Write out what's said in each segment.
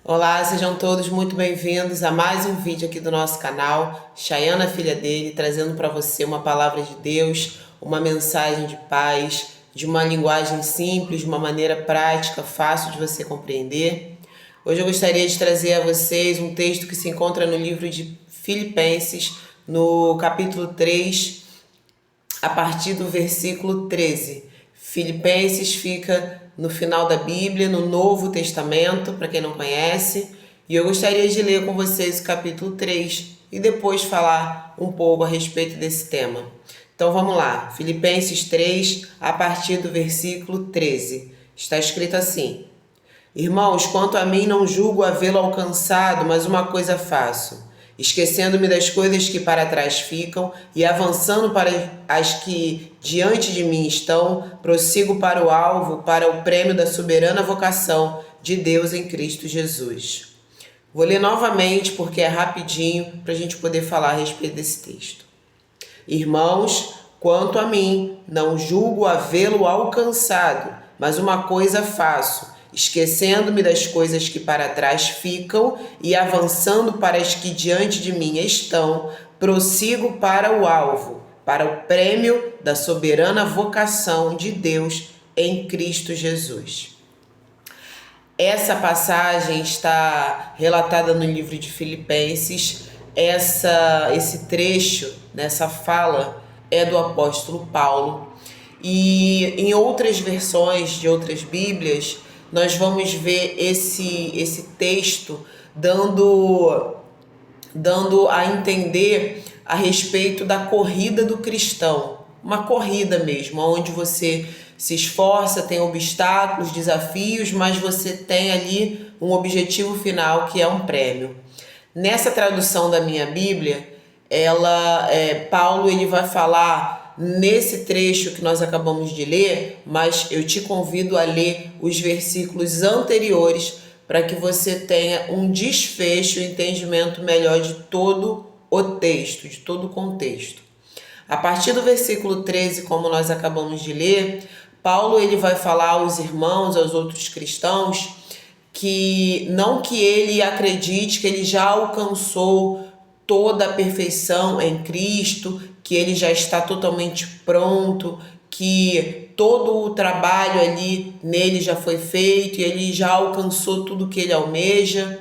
Olá, sejam todos muito bem-vindos a mais um vídeo aqui do nosso canal. Chayana, filha dele, trazendo para você uma palavra de Deus, uma mensagem de paz, de uma linguagem simples, de uma maneira prática, fácil de você compreender. Hoje eu gostaria de trazer a vocês um texto que se encontra no livro de Filipenses, no capítulo 3, a partir do versículo 13. Filipenses fica no final da Bíblia, no Novo Testamento, para quem não conhece, e eu gostaria de ler com vocês o capítulo 3 e depois falar um pouco a respeito desse tema. Então vamos lá, Filipenses 3, a partir do versículo 13. Está escrito assim: Irmãos, quanto a mim, não julgo havê-lo alcançado, mas uma coisa faço, esquecendo-me das coisas que para trás ficam e avançando para as que diante de mim estão, prossigo para o alvo, para o prêmio da soberana vocação de Deus em Cristo Jesus. Vou ler novamente porque é rapidinho para a gente poder falar a respeito desse texto. Irmãos, quanto a mim, não julgo havê-lo alcançado, mas uma coisa faço, esquecendo-me das coisas que para trás ficam e avançando para as que diante de mim estão, prossigo para o alvo, para o prêmio da soberana vocação de Deus em Cristo Jesus. Essa passagem está relatada no livro de Filipenses. Esse trecho, nessa fala, é do apóstolo Paulo. E em outras versões de outras Bíblias, nós vamos ver esse texto dando a entender a respeito da corrida do cristão. Uma corrida mesmo, onde você se esforça, tem obstáculos, desafios, mas você tem ali um objetivo final que é um prêmio. Nessa tradução da minha Bíblia, Paulo ele vai falar nesse trecho que nós acabamos de ler, mas eu te convido a ler os versículos anteriores para que você tenha um desfecho, um entendimento melhor de todo o texto, de todo o contexto. A partir do versículo 13, como nós acabamos de ler, Paulo ele vai falar aos irmãos, aos outros cristãos, que não que ele acredite que ele já alcançou toda a perfeição em Cristo, que ele já está totalmente pronto, que todo o trabalho ali nele já foi feito e ele já alcançou tudo que ele almeja.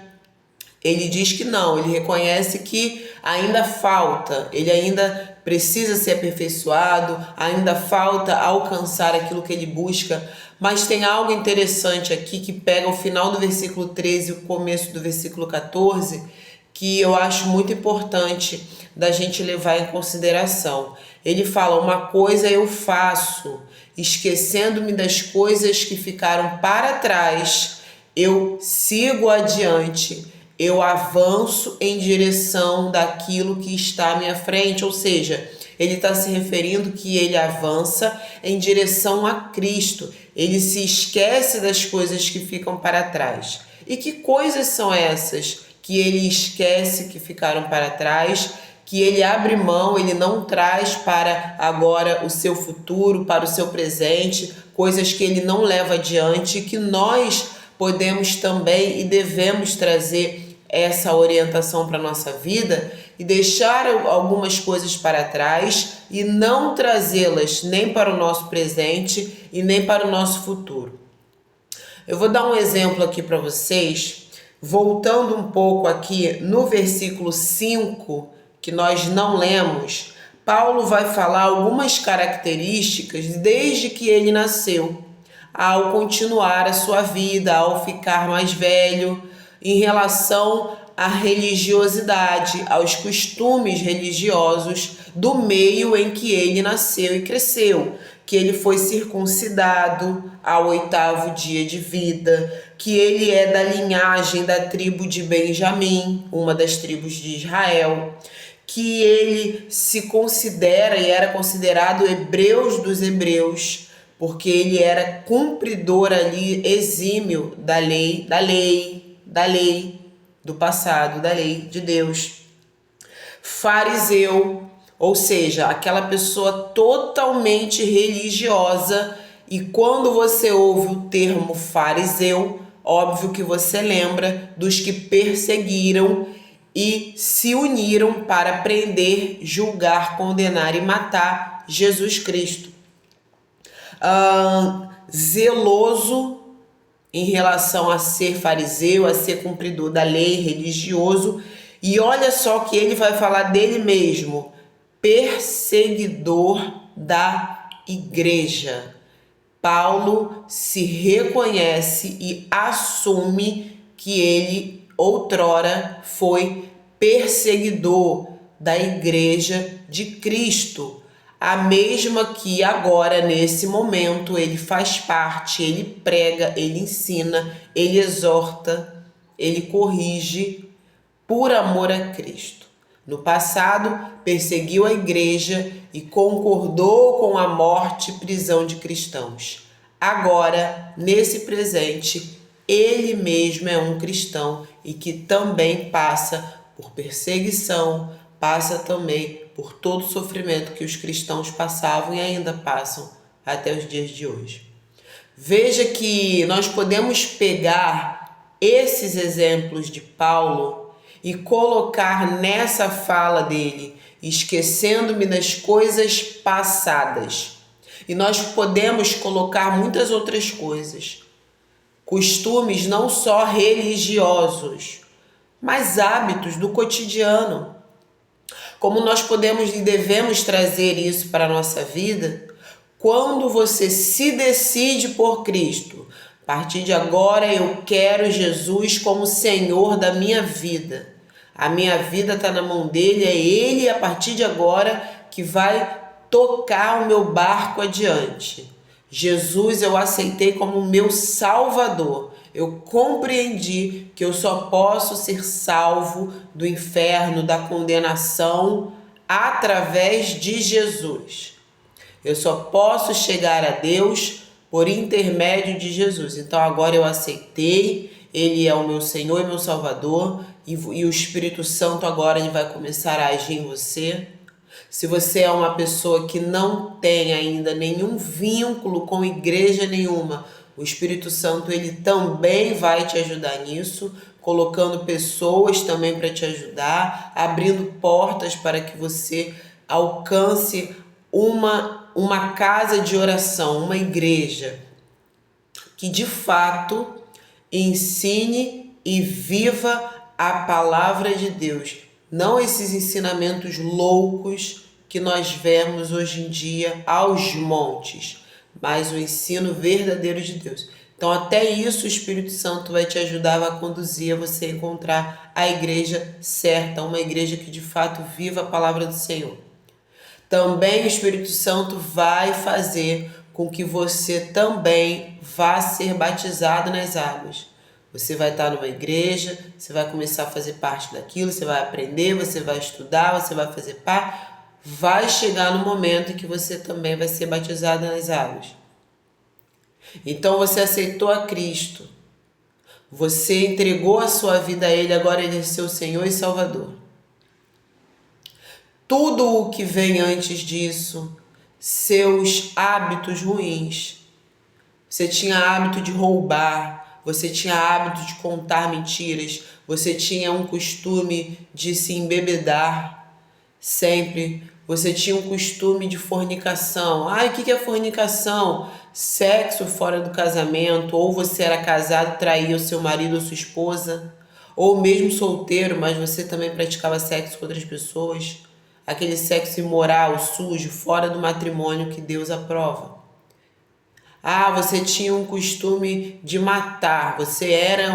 Ele diz que não, ele reconhece que ainda falta, ele ainda precisa ser aperfeiçoado, ainda falta alcançar aquilo que ele busca. Mas tem algo interessante aqui que pega o final do versículo 13 e o começo do versículo 14, que eu acho muito importante da gente levar em consideração. Ele fala: uma coisa eu faço, esquecendo-me das coisas que ficaram para trás, eu sigo adiante, eu avanço em direção daquilo que está à minha frente. Ou seja, ele está se referindo que ele avança em direção a Cristo. Ele se esquece das coisas que ficam para trás. E que coisas são essas que ele esquece que ficaram para trás, que ele abre mão, ele não traz para agora o seu futuro, para o seu presente, coisas que ele não leva adiante, que nós podemos também e devemos trazer essa orientação para a nossa vida e deixar algumas coisas para trás e não trazê-las nem para o nosso presente e nem para o nosso futuro. Eu vou dar um exemplo aqui para vocês, voltando um pouco aqui no versículo 5, que nós não lemos. Paulo vai falar algumas características desde que ele nasceu, ao continuar a sua vida, ao ficar mais velho, em relação à religiosidade, aos costumes religiosos do meio em que ele nasceu e cresceu, que ele foi circuncidado ao 8º dia de vida, que ele é da linhagem da tribo de Benjamim, uma das tribos de Israel, que ele se considera e era considerado hebreus dos hebreus, porque ele era cumpridor ali exímio da lei do passado, da lei de Deus. Fariseu, ou seja, aquela pessoa totalmente religiosa. E quando você ouve o termo fariseu, óbvio que você lembra dos que perseguiram e se uniram para prender, julgar, condenar e matar Jesus Cristo. Zeloso em relação a ser fariseu, a ser cumpridor da lei, religioso. E olha só o que ele vai falar dele mesmo: perseguidor da igreja. Paulo se reconhece e assume que ele outrora foi perseguidor da igreja de Cristo, a mesma que agora, nesse momento, ele faz parte, ele prega, ele ensina, ele exorta, ele corrige por amor a Cristo. No passado, perseguiu a igreja e concordou com a morte e prisão de cristãos. Agora, nesse presente, ele mesmo é um cristão e que também passa por perseguição, passa também por todo o sofrimento que os cristãos passavam e ainda passam até os dias de hoje. Veja que nós podemos pegar esses exemplos de Paulo e colocar nessa fala dele, esquecendo-me das coisas passadas. E nós podemos colocar muitas outras coisas, costumes não só religiosos, mas hábitos do cotidiano. Como nós podemos e devemos trazer isso para a nossa vida? Quando você se decide por Cristo, a partir de agora eu quero Jesus como Senhor da minha vida. A minha vida está na mão dele, é ele a partir de agora que vai tocar o meu barco adiante. Jesus eu aceitei como meu Salvador. Eu compreendi que eu só posso ser salvo do inferno, da condenação, através de Jesus. Eu só posso chegar a Deus por intermédio de Jesus. Então agora eu aceitei, ele é o meu Senhor e meu Salvador, e o Espírito Santo agora ele vai começar a agir em você. Se você é uma pessoa que não tem ainda nenhum vínculo com igreja nenhuma, o Espírito Santo ele também vai te ajudar nisso, colocando pessoas também para te ajudar, abrindo portas para que você alcance uma casa de oração, uma igreja que de fato ensine e viva a palavra de Deus, não esses ensinamentos loucos que nós vemos hoje em dia aos montes, mas o ensino verdadeiro de Deus. Então até isso o Espírito Santo vai te ajudar, vai conduzir a você encontrar a igreja certa, uma igreja que de fato viva a palavra do Senhor. Também o Espírito Santo vai fazer com que você também vá ser batizado nas águas. Você vai estar numa igreja, você vai começar a fazer parte daquilo, você vai aprender, você vai estudar, você vai fazer parte. Vai chegar no momento em que você também vai ser batizado nas águas. Então você aceitou a Cristo, você entregou a sua vida a Ele, agora Ele é seu Senhor e Salvador. Tudo o que vem antes disso, seus hábitos ruins, você tinha hábito de roubar, você tinha hábito de contar mentiras, você tinha um costume de se embebedar sempre, você tinha um costume de fornicação. O que é fornicação? Sexo fora do casamento, ou você era casado, traía o seu marido ou sua esposa, ou mesmo solteiro, mas você também praticava sexo com outras pessoas. Aquele sexo imoral, sujo, fora do matrimônio que Deus aprova. Você tinha um costume de matar, você era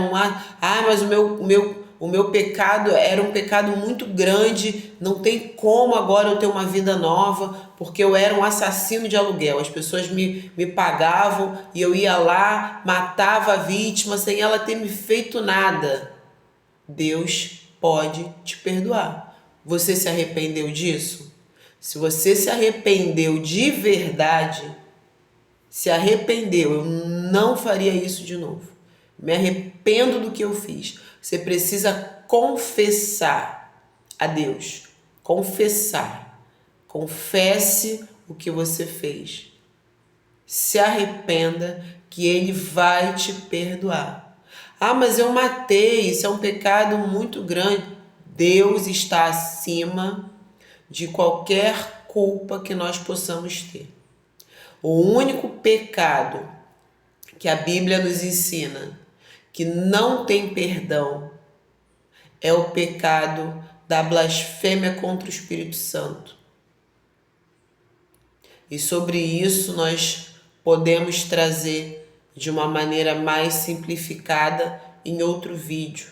mas o meu pecado era um pecado muito grande, não tem como agora eu ter uma vida nova, porque eu era um assassino de aluguel. As pessoas me pagavam e eu ia lá, matava a vítima sem ela ter me feito nada. Deus pode te perdoar. Você se arrependeu disso? Se você se arrependeu de verdade, se arrependeu, eu não faria isso de novo. Me arrependo do que eu fiz. Você precisa confessar a Deus. Confessar. Confesse o que você fez. Se arrependa que Ele vai te perdoar. Ah, mas eu matei, isso é um pecado muito grande. Deus está acima de qualquer culpa que nós possamos ter. O único pecado que a Bíblia nos ensina que não tem perdão é o pecado da blasfêmia contra o Espírito Santo. E sobre isso nós podemos trazer de uma maneira mais simplificada em outro vídeo.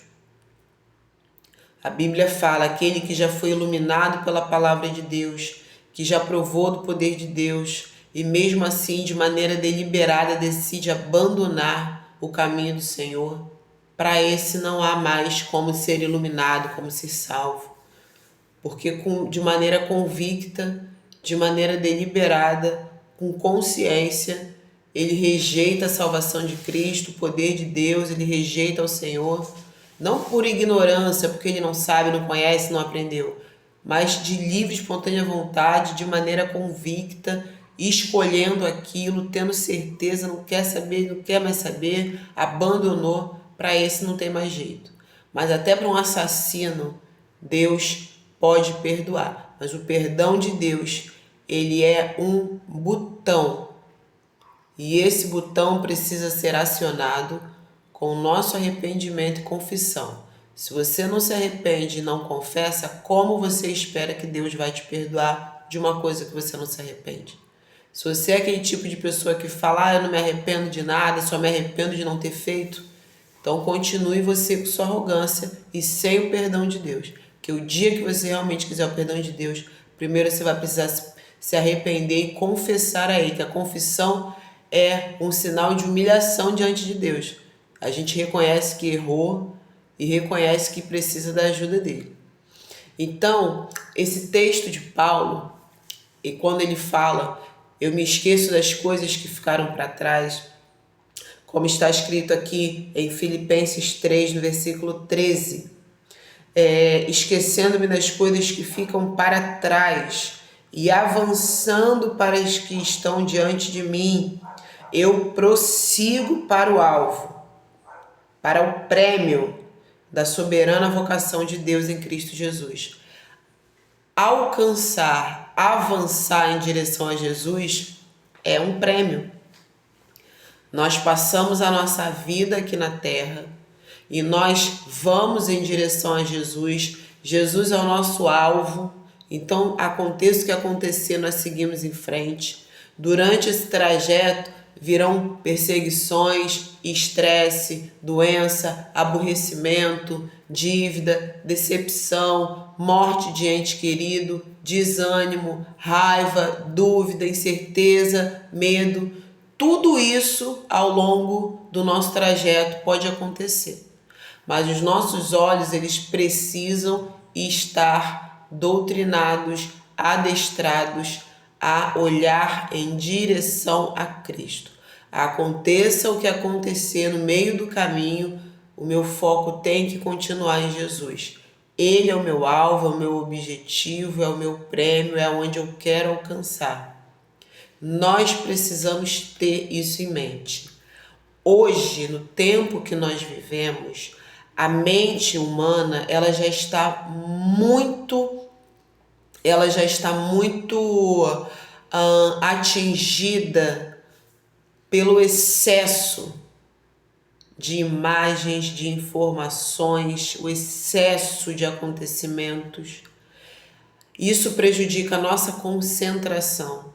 A Bíblia fala: aquele que já foi iluminado pela palavra de Deus, que já provou do poder de Deus e mesmo assim de maneira deliberada decide abandonar o caminho do Senhor, para esse não há mais como ser iluminado, como ser salvo. Porque de maneira convicta, de maneira deliberada, com consciência, ele rejeita a salvação de Cristo, o poder de Deus, ele rejeita o Senhor, não por ignorância, porque ele não sabe, não conhece, não aprendeu, mas de livre, espontânea vontade, de maneira convicta, escolhendo aquilo, tendo certeza, não quer saber, não quer mais saber, abandonou. Para esse não tem mais jeito. Mas até para um assassino, Deus pode perdoar. Mas o perdão de Deus, ele é um botão. E esse botão precisa ser acionado com o nosso arrependimento e confissão. Se você não se arrepende e não confessa, como você espera que Deus vai te perdoar de uma coisa que você não se arrepende? Se você é aquele tipo de pessoa que fala: eu não me arrependo de nada, só me arrependo de não ter feito, então continue você com sua arrogância e sem o perdão de Deus. Porque o dia que você realmente quiser o perdão de Deus, primeiro você vai precisar se arrepender e confessar a Ele, que a confissão é um sinal de humilhação diante de Deus. A gente reconhece que errou e reconhece que precisa da ajuda dele. Então, esse texto de Paulo, e quando ele fala: eu me esqueço das coisas que ficaram para trás, como está escrito aqui em Filipenses 3, no versículo 13, esquecendo-me das coisas que ficam para trás e avançando para as que estão diante de mim, eu prossigo para o alvo, para o prêmio da soberana vocação de Deus em Cristo Jesus. Alcançar, avançar em direção a Jesus é um prêmio. Nós passamos a nossa vida aqui na terra e nós vamos em direção a Jesus. Jesus é o nosso alvo. Então, aconteça o que acontecer, nós seguimos em frente. Durante esse trajeto virão perseguições, estresse, doença, aborrecimento, dívida, decepção, morte de ente querido, desânimo, raiva, dúvida, incerteza, medo. Tudo isso ao longo do nosso trajeto pode acontecer. Mas os nossos olhos, eles precisam estar doutrinados, adestrados a olhar em direção a Cristo. Aconteça o que acontecer no meio do caminho, o meu foco tem que continuar em Jesus. Ele é o meu alvo, é o meu objetivo, é o meu prêmio, é onde eu quero alcançar. Nós precisamos ter isso em mente. Hoje, no tempo que nós vivemos, a mente humana, ela já está muito atingida pelo excesso de imagens, de informações, o excesso de acontecimentos. Isso prejudica a nossa concentração.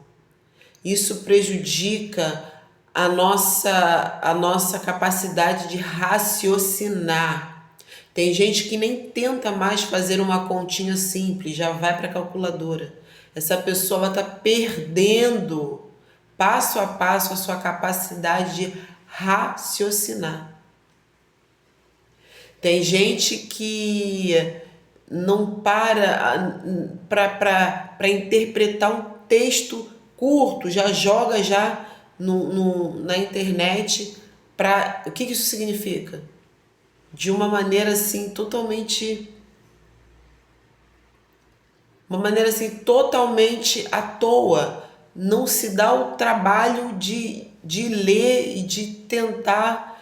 Isso prejudica a nossa capacidade de raciocinar. Tem gente que nem tenta mais fazer uma continha simples, já vai para a calculadora. Essa pessoa vai estar perdendo passo a passo a sua capacidade de raciocinar. Tem gente que não para interpretar um texto curto, já joga na internet. O que isso significa? De uma maneira assim totalmente à toa, não se dá o trabalho de ler e de tentar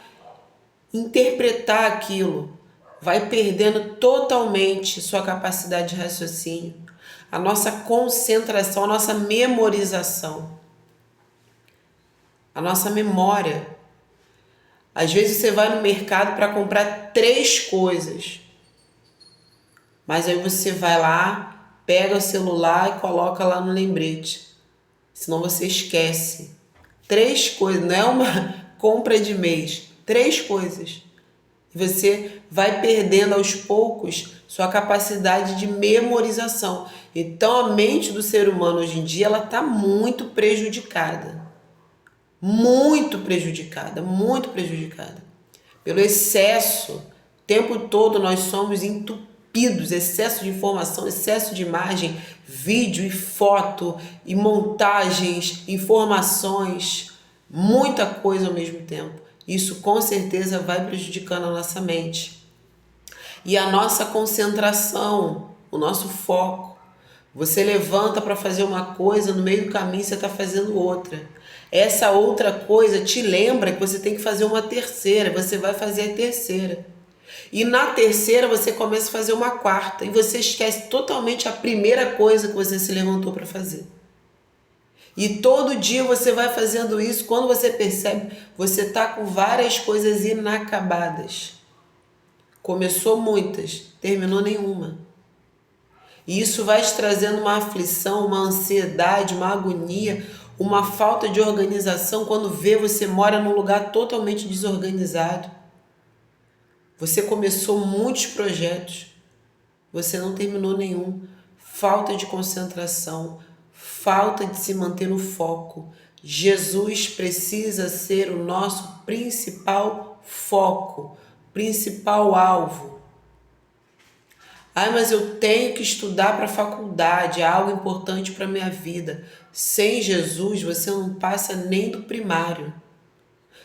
interpretar aquilo, vai perdendo totalmente sua capacidade de raciocínio, a nossa concentração, a nossa memorização, a nossa memória. Às vezes você vai no mercado para comprar 3 coisas, mas aí você vai lá, pega o celular e coloca lá no lembrete, senão você esquece. 3 coisas, não é uma compra de mês, 3 coisas. E você vai perdendo aos poucos sua capacidade de memorização. Então a mente do ser humano hoje em dia ela está muito prejudicada. Muito prejudicada, muito prejudicada. Pelo excesso, o tempo todo nós somos entupidos, excesso de informação, excesso de imagem, vídeo e foto, e montagens, informações, muita coisa ao mesmo tempo. Isso com certeza vai prejudicando a nossa mente. E a nossa concentração, o nosso foco. Você levanta para fazer uma coisa, no meio do caminho você está fazendo outra. Essa outra coisa te lembra que você tem que fazer uma terceira, você vai fazer a terceira. E na terceira você começa a fazer uma quarta e você esquece totalmente a primeira coisa que você se levantou para fazer. E todo dia você vai fazendo isso, quando você percebe, você está com várias coisas inacabadas. Começou muitas, terminou nenhuma. E isso vai te trazendo uma aflição, uma ansiedade, uma agonia, uma falta de organização. Quando vê, você mora num lugar totalmente desorganizado. Você começou muitos projetos, você não terminou nenhum. Falta de concentração, falta de se manter no foco. Jesus precisa ser o nosso principal foco, principal alvo. Ah, mas eu tenho que estudar para a faculdade, é algo importante para a minha vida. Sem Jesus você não passa nem do primário.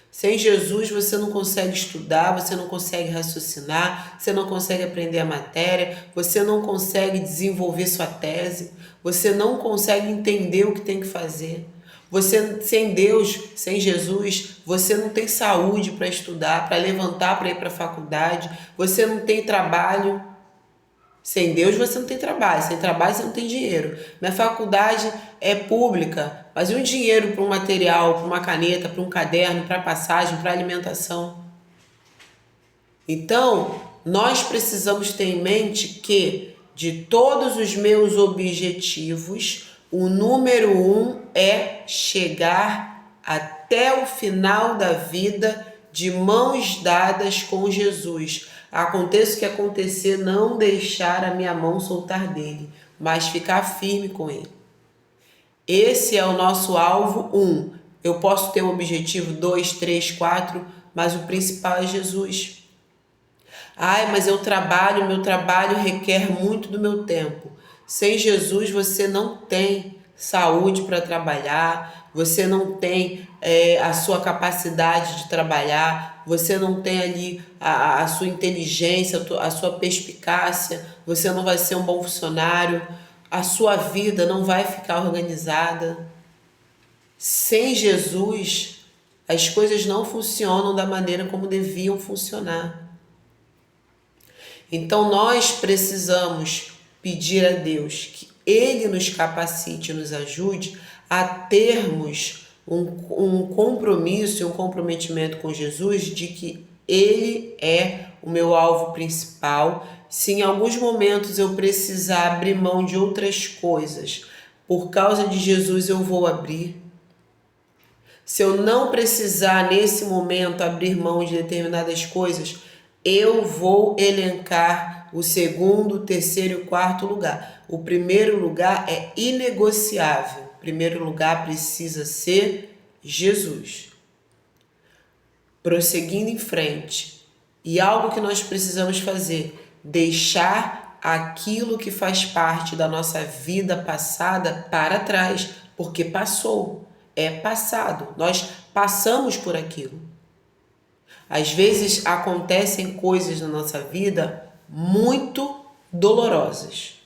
Sem Jesus você não consegue estudar, você não consegue raciocinar, você não consegue aprender a matéria, você não consegue desenvolver sua tese, você não consegue entender o que tem que fazer. Você, sem Deus, sem Jesus, você não tem saúde para estudar, para levantar, para ir para a faculdade, você não tem trabalho. Sem Deus você não tem trabalho, sem trabalho você não tem dinheiro. Minha faculdade é pública, mas e o dinheiro para um material, para uma caneta, para um caderno, para passagem, para alimentação? Então, nós precisamos ter em mente que de todos os meus objetivos, o número 1 é chegar até o final da vida de mãos dadas com Jesus. Aconteça o que acontecer, não deixar a minha mão soltar dele, mas ficar firme com ele. Esse é o nosso alvo 1. Eu posso ter um objetivo 2, 3, 4, mas o principal é Jesus. Ai, mas eu trabalho, meu trabalho requer muito do meu tempo. Sem Jesus você não tem saúde para trabalhar, você não tem a sua capacidade de trabalhar, você não tem ali a sua inteligência, a sua perspicácia, você não vai ser um bom funcionário, a sua vida não vai ficar organizada. Sem Jesus, as coisas não funcionam da maneira como deviam funcionar. Então nós precisamos pedir a Deus que Ele nos capacite e nos ajude a termos um compromisso e um comprometimento com Jesus de que Ele é o meu alvo principal. Se em alguns momentos eu precisar abrir mão de outras coisas, por causa de Jesus eu vou abrir. Se eu não precisar nesse momento abrir mão de determinadas coisas, eu vou elencar o segundo, o terceiro e o quarto lugar. O primeiro lugar é inegociável. O primeiro lugar precisa ser Jesus. Prosseguindo em frente. E algo que nós precisamos fazer, deixar aquilo que faz parte da nossa vida passada para trás, porque passou, é passado. Nós passamos por aquilo. Às vezes acontecem coisas na nossa vida muito dolorosas,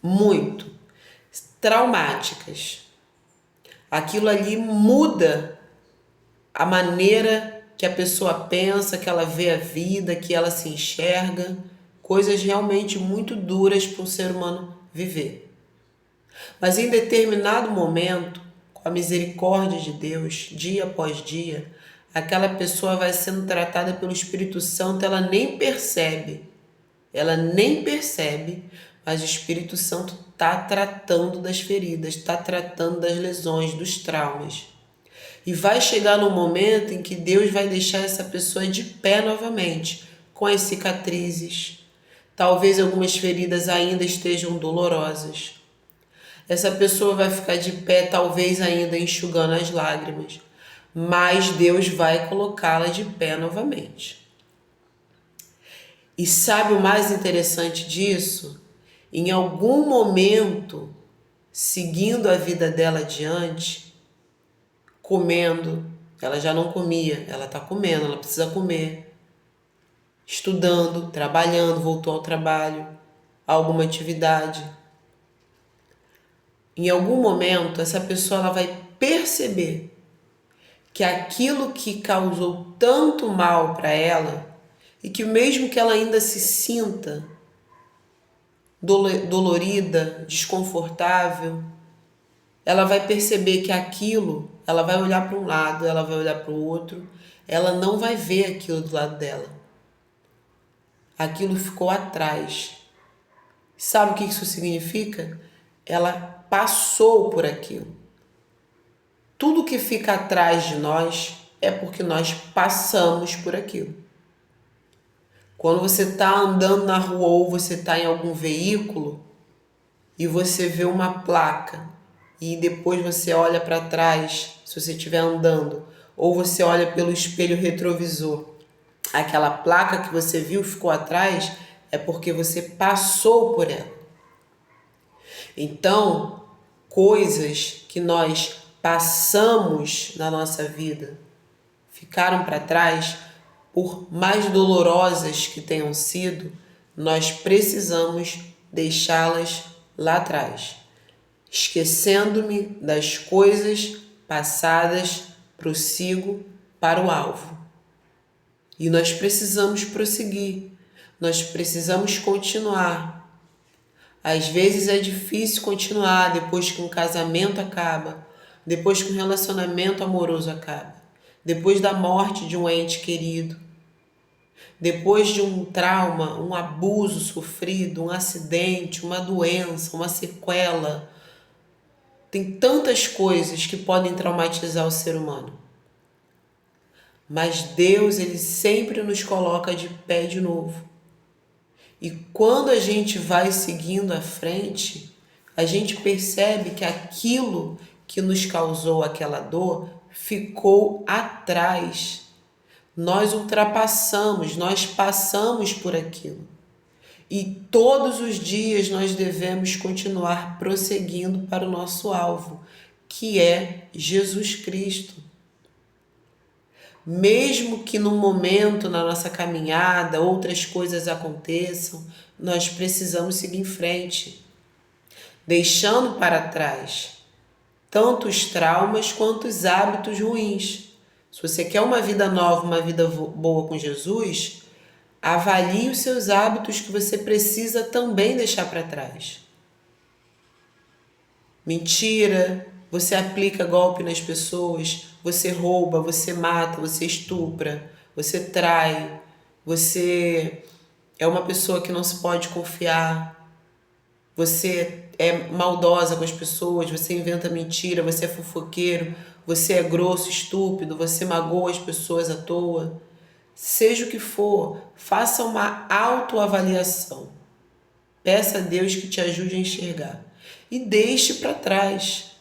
muito traumáticas. Aquilo ali muda a maneira que a pessoa pensa, que ela vê a vida, que ela se enxerga. Coisas realmente muito duras para um ser humano viver. Mas em determinado momento, com a misericórdia de Deus, dia após dia, aquela pessoa vai sendo tratada pelo Espírito Santo, ela nem percebe, mas o Espírito Santo está tratando das feridas, está tratando das lesões, dos traumas. E vai chegar no momento em que Deus vai deixar essa pessoa de pé novamente, com as cicatrizes. Talvez algumas feridas ainda estejam dolorosas. Essa pessoa vai ficar de pé, talvez ainda enxugando as lágrimas, mas Deus vai colocá-la de pé novamente. E sabe o mais interessante disso? Em algum momento, seguindo a vida dela adiante, comendo, ela já não comia, ela está comendo, ela precisa comer, estudando, trabalhando, voltou ao trabalho, a alguma atividade. Em algum momento, essa pessoa ela vai perceber que aquilo que causou tanto mal para ela, e que mesmo que ela ainda se sinta dolorida, desconfortável, ela vai perceber que aquilo, ela vai olhar para um lado, ela vai olhar para o outro, ela não vai ver aquilo do lado dela. Aquilo ficou atrás. Sabe o que isso significa? Ela passou por aquilo. Tudo que fica atrás de nós é porque nós passamos por aquilo. Quando você está andando na rua ou você está em algum veículo e você vê uma placa e depois você olha para trás, se você estiver andando, ou você olha pelo espelho retrovisor, aquela placa que você viu ficou atrás, é porque você passou por ela. Então, coisas que nós passamos na nossa vida ficaram para trás, por mais dolorosas que tenham sido, nós precisamos deixá-las lá atrás. Esquecendo-me das coisas passadas, prossigo para o alvo. E nós precisamos prosseguir, nós precisamos continuar. Às vezes é difícil continuar depois que um casamento acaba, depois que um relacionamento amoroso acaba, depois da morte de um ente querido, depois de um trauma, um abuso sofrido, um acidente, uma doença, uma sequela. Tem tantas coisas que podem traumatizar o ser humano. Mas Deus, Ele sempre nos coloca de pé de novo. E quando a gente vai seguindo à frente, a gente percebe que aquilo que nos causou aquela dor ficou atrás. Nós ultrapassamos, nós passamos por aquilo. E todos os dias nós devemos continuar prosseguindo para o nosso alvo, que é Jesus Cristo. Mesmo que num momento na nossa caminhada outras coisas aconteçam, nós precisamos seguir em frente, deixando para trás tanto os traumas quanto os hábitos ruins. Se você quer uma vida nova, uma vida boa com Jesus, avalie os seus hábitos que você precisa também deixar para trás. Mentira, você aplica golpe nas pessoas, você rouba, você mata, você estupra, você trai, você é uma pessoa que não se pode confiar, você é maldosa com as pessoas, você inventa mentira, você é fofoqueiro, você é grosso, estúpido, você magoa as pessoas à toa. Seja o que for, faça uma autoavaliação. Peça a Deus que te ajude a enxergar. E deixe para trás.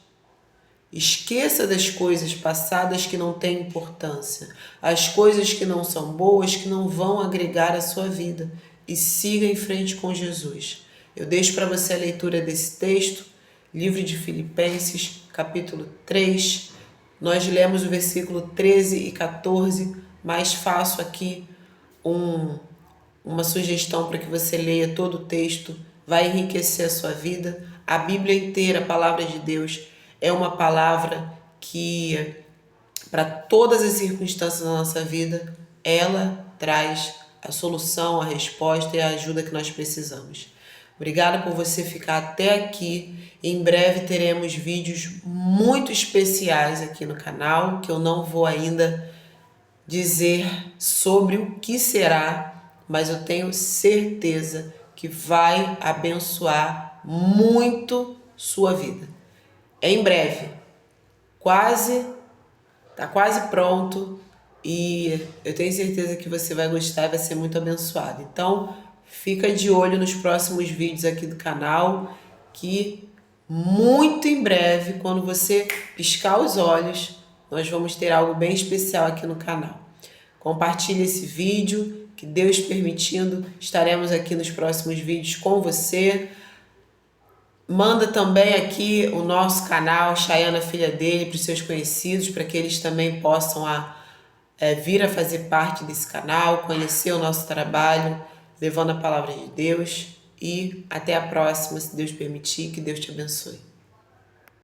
Esqueça das coisas passadas que não têm importância. As coisas que não são boas, que não vão agregar à sua vida. E siga em frente com Jesus. Eu deixo para você a leitura desse texto, livro de Filipenses, capítulo 3. Nós lemos o versículo 13 e 14, mas faço aqui uma sugestão para que você leia todo o texto, vai enriquecer a sua vida. A Bíblia inteira, a palavra de Deus, é uma palavra que para todas as circunstâncias da nossa vida, ela traz a solução, a resposta e a ajuda que nós precisamos. Obrigada por você ficar até aqui. Em breve teremos vídeos muito especiais aqui no canal, que eu não vou ainda dizer sobre o que será, mas eu tenho certeza que vai abençoar muito sua vida. Em breve, tá quase pronto e eu tenho certeza que você vai gostar e vai ser muito abençoado. Então, fica de olho nos próximos vídeos aqui do canal, que muito em breve, quando você piscar os olhos, nós vamos ter algo bem especial aqui no canal. Compartilhe esse vídeo, que Deus permitindo, estaremos aqui nos próximos vídeos com você. Manda também aqui o nosso canal, Chayana Filha dele, para os seus conhecidos, para que eles também possam vir a fazer parte desse canal, conhecer o nosso trabalho, levando a palavra de Deus. E até a próxima, se Deus permitir, que Deus te abençoe.